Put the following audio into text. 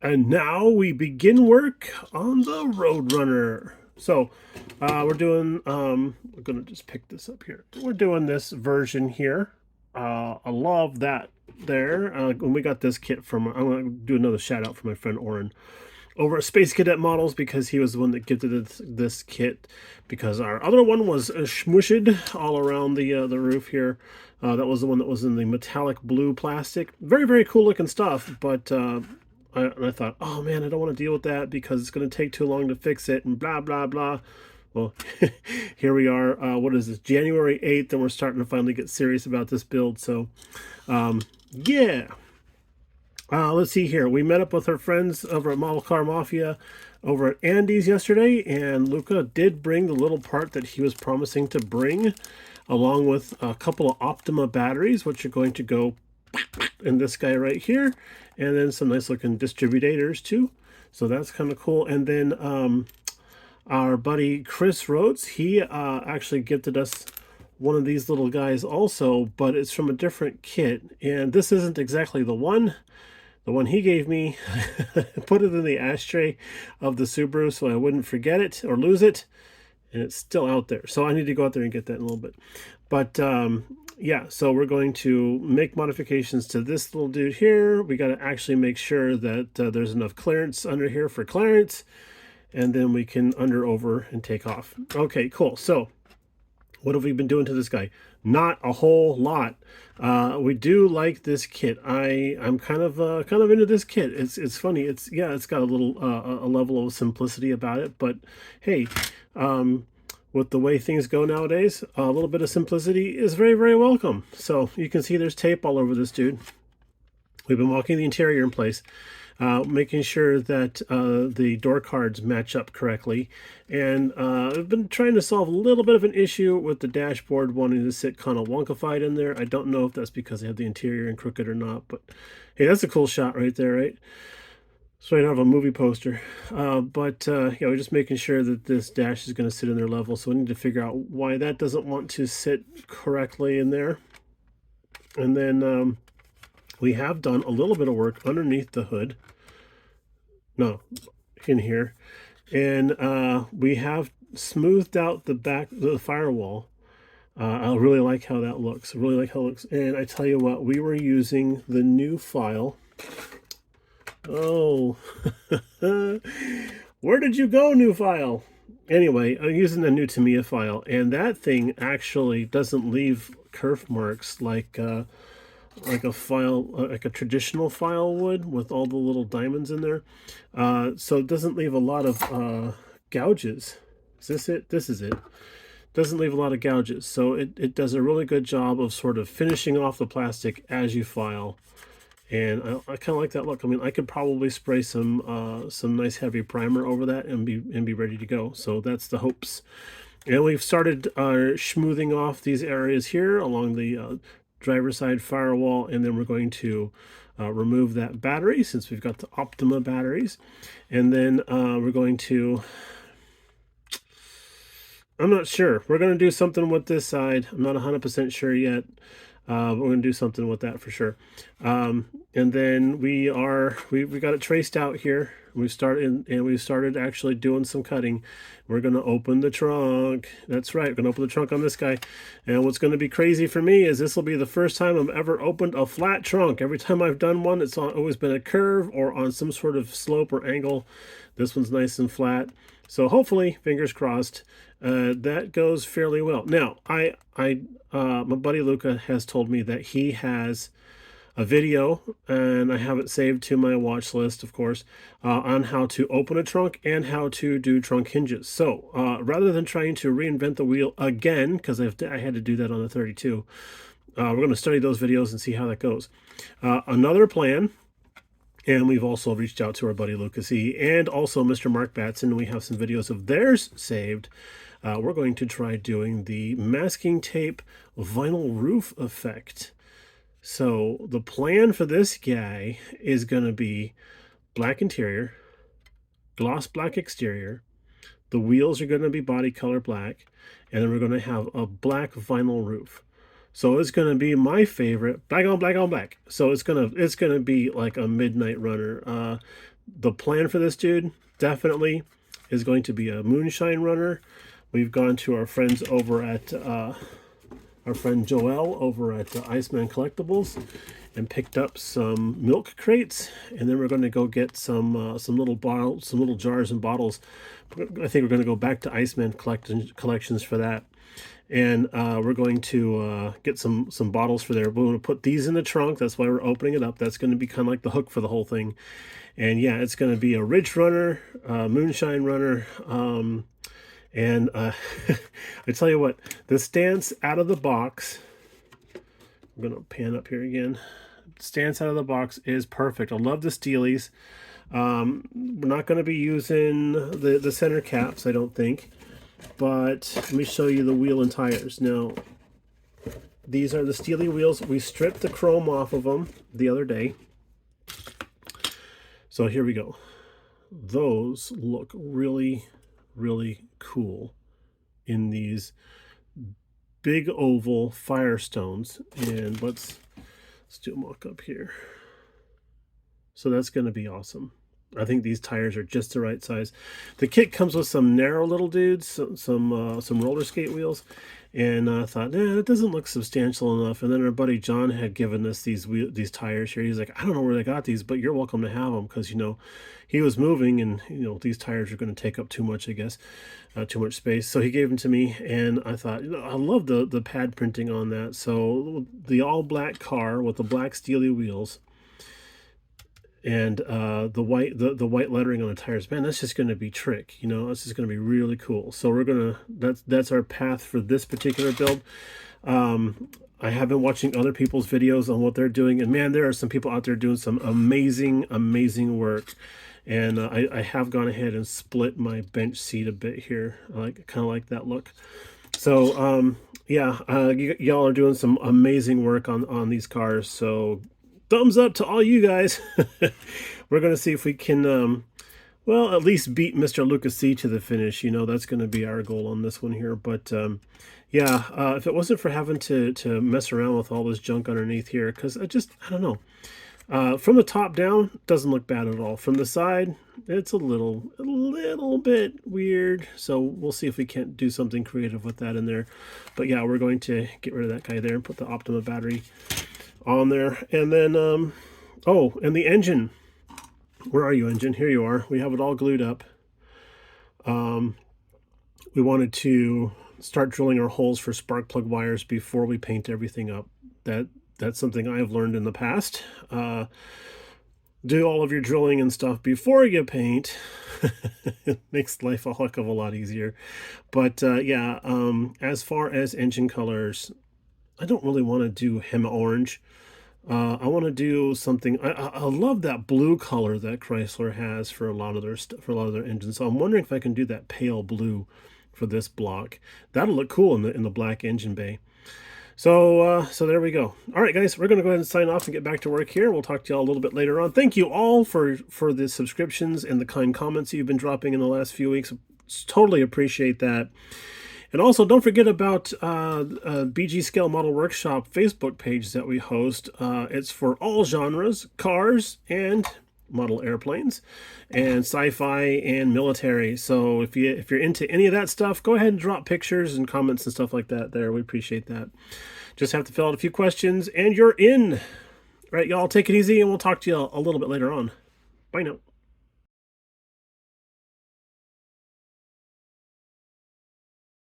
And now we begin work on the Roadrunner. So we're doing, we're going to just pick this up here. We're doing this version here. I love that there. When we got this kit from, I'm going to do another shout out for my friend Oren over at Space Cadet Models, because he was the one that gifted this kit, because our other one was smushed all around the roof here. That was the one that was in the metallic blue plastic. Very, very cool looking stuff, but I thought, oh man, I don't want to deal with that because it's going to take too long to fix it and blah, blah, blah. Well, here we are. What is this? January 8th, and we're starting to finally get serious about this build. So, yeah. Let's see here. We met up with our friends over at Model Car Mafia over at Andy's yesterday, and Luca did bring the little part that he was promising to bring, along with a couple of Optima batteries, which are going to go in this guy right here, and then some nice looking distributors too. So that's kind of cool. And then our buddy Chris Rhodes, he actually gifted us one of these little guys also, but it's from a different kit, and this isn't exactly the one. The one he gave me, put it in the ashtray of the Subaru so I wouldn't forget it or lose it, and it's still out there. So I need to go out there and get that in a little bit. But yeah, so we're going to make modifications to this little dude here. We got to actually make sure that there's enough clearance under here for clearance, and then we can under, over, and take off. Okay, cool. So what have we been doing to this guy? Not a whole lot. We do like this kit. I'm kind of into this kit. It's funny. It's got a little a level of simplicity about it, but hey, with the way things go nowadays, a little bit of simplicity is very, very welcome. So you can see there's tape all over this dude. We've been walking the interior in place, making sure that the door cards match up correctly. And I've been trying to solve a little bit of an issue with the dashboard wanting to sit kind of wonkified in there. I don't know if that's because I have the interior in crooked or not, but hey, that's a cool shot right there, right? It's right out of a movie poster. Yeah, we're just making sure that this dash is going to sit in their level. So we need to figure out why that doesn't want to sit correctly in there. And then we have done a little bit of work underneath the hood. No, in here. And we have smoothed out the back, the firewall. I really like how that looks. I really like how it looks. And I tell you what, we were using the new file. Oh, where did you go, new file? Anyway, I'm using the new Tamiya file, and that thing actually doesn't leave kerf marks like a file, like a traditional file would, with all the little diamonds in there. So it doesn't leave a lot of gouges. Is this it? This is it. Doesn't leave a lot of gouges. So it does a really good job of sort of finishing off the plastic as you file. And I kind of like that look. I mean, I could probably spray some nice heavy primer over that and be ready to go. So that's the hopes. And we've started smoothing off these areas here along the driver's side firewall, and then we're going to remove that battery since we've got the Optima batteries. And then we're going to, I'm not sure. We're going to do something with this side. I'm not 100% sure yet. But we're going to do something with that for sure. And then we got it traced out here. We started actually doing some cutting. We're going to open the trunk. That's right. We're going to open the trunk on this guy. And what's going to be crazy for me is this will be the first time I've ever opened a flat trunk. Every time I've done one, it's always been a curve or on some sort of slope or angle. This one's nice and flat. So hopefully, fingers crossed, that goes fairly well. Now, my buddy Luca has told me that he has a video, and I have it saved to my watch list, of course, on how to open a trunk and how to do trunk hinges. So rather than trying to reinvent the wheel again, because I had to do that on the 32, we're going to study those videos and see how that goes. Another plan. And we've also reached out to our buddy Lucas E. and also Mr. Mark Batson. We have some videos of theirs saved. We're going to try doing the masking tape vinyl roof effect. So the plan for this guy is going to be black interior, gloss black exterior. The wheels are going to be body color black. And then we're going to have a black vinyl roof. So it's going to be my favorite, black on black on black. So it's gonna be like a midnight runner. The plan for this dude definitely is going to be a moonshine runner. We've gone to our friends over at our friend Joel over at Iceman Collectibles and picked up some milk crates, and then we're going to go get some little bottles, some little jars and bottles. I think we're going to go back to Iceman collections for that. And we're going to get some bottles for there. We're going to put these in the trunk. That's why we're opening it up. That's going to be kind of like the hook for the whole thing. And yeah, it's going to be a Ridge Runner, Moonshine Runner, and I tell you what, the stance out of the box, I'm going to pan up here again. Stance out of the box is perfect. I love the steelies. We're not going to be using the center caps, I don't think. But let me show you the wheel and tires. Now, these are the Steely wheels. We stripped the chrome off of them the other day. So here we go. Those look really, really cool in these big oval Firestones. And let's do a mock up here. So that's going to be awesome. I think these tires are just the right size. The kit comes with some narrow little dudes, some roller skate wheels, and I thought, that doesn't look substantial enough. And then our buddy John had given us these tires here. He's like, I don't know where they got these, but you're welcome to have them, because he was moving, and these tires are going to take up too much, I guess, too much space. So he gave them to me, and I thought, I love the pad printing on that. So the all black car with the black steely wheels. And the white lettering on the tires, man, that's just going to be trick. That's just going to be really cool. So we're gonna that's our path for this particular build. I have been watching other people's videos on what they're doing, and man, there are some people out there doing some amazing work. And I have gone ahead and split my bench seat a bit here. I kind of like that look. So yeah, y'all are doing some amazing work on these cars. So thumbs up to all you guys. We're going to see if we can, well, at least beat Mr. Lucas C to the finish. That's going to be our goal on this one here. But yeah, if it wasn't for having to mess around with all this junk underneath here, because I don't know. From the top down, doesn't look bad at all. From the side, it's a little bit weird. So we'll see if we can't do something creative with that in there. But yeah, we're going to get rid of that guy there and put the Optima battery on there. And then oh, and the engine, where are you, engine? Here you are. We have it all glued up. We wanted to start drilling our holes for spark plug wires before we paint everything up. That's something I've learned in the past. Do all of your drilling and stuff before you paint. It makes life a heck of a lot easier. But yeah, as far as engine colors, I don't really want to do hema orange. I want to do something. I love that blue color that Chrysler has for a lot of their engines. So I'm wondering if I can do that pale blue for this block. That'll look cool in the black engine bay. So there we go. All right, guys, we're going to go ahead and sign off and get back to work here. We'll talk to y'all a little bit later on. Thank you all for the subscriptions and the kind comments you've been dropping in the last few weeks. Totally appreciate that. And also, don't forget about BG Scale Model Workshop Facebook page that we host. It's for all genres, cars and model airplanes, and sci-fi and military. So if you're into any of that stuff, go ahead and drop pictures and comments and stuff like that there. We appreciate that. Just have to fill out a few questions, and you're in. All right, y'all, take it easy, and we'll talk to you a little bit later on. Bye now.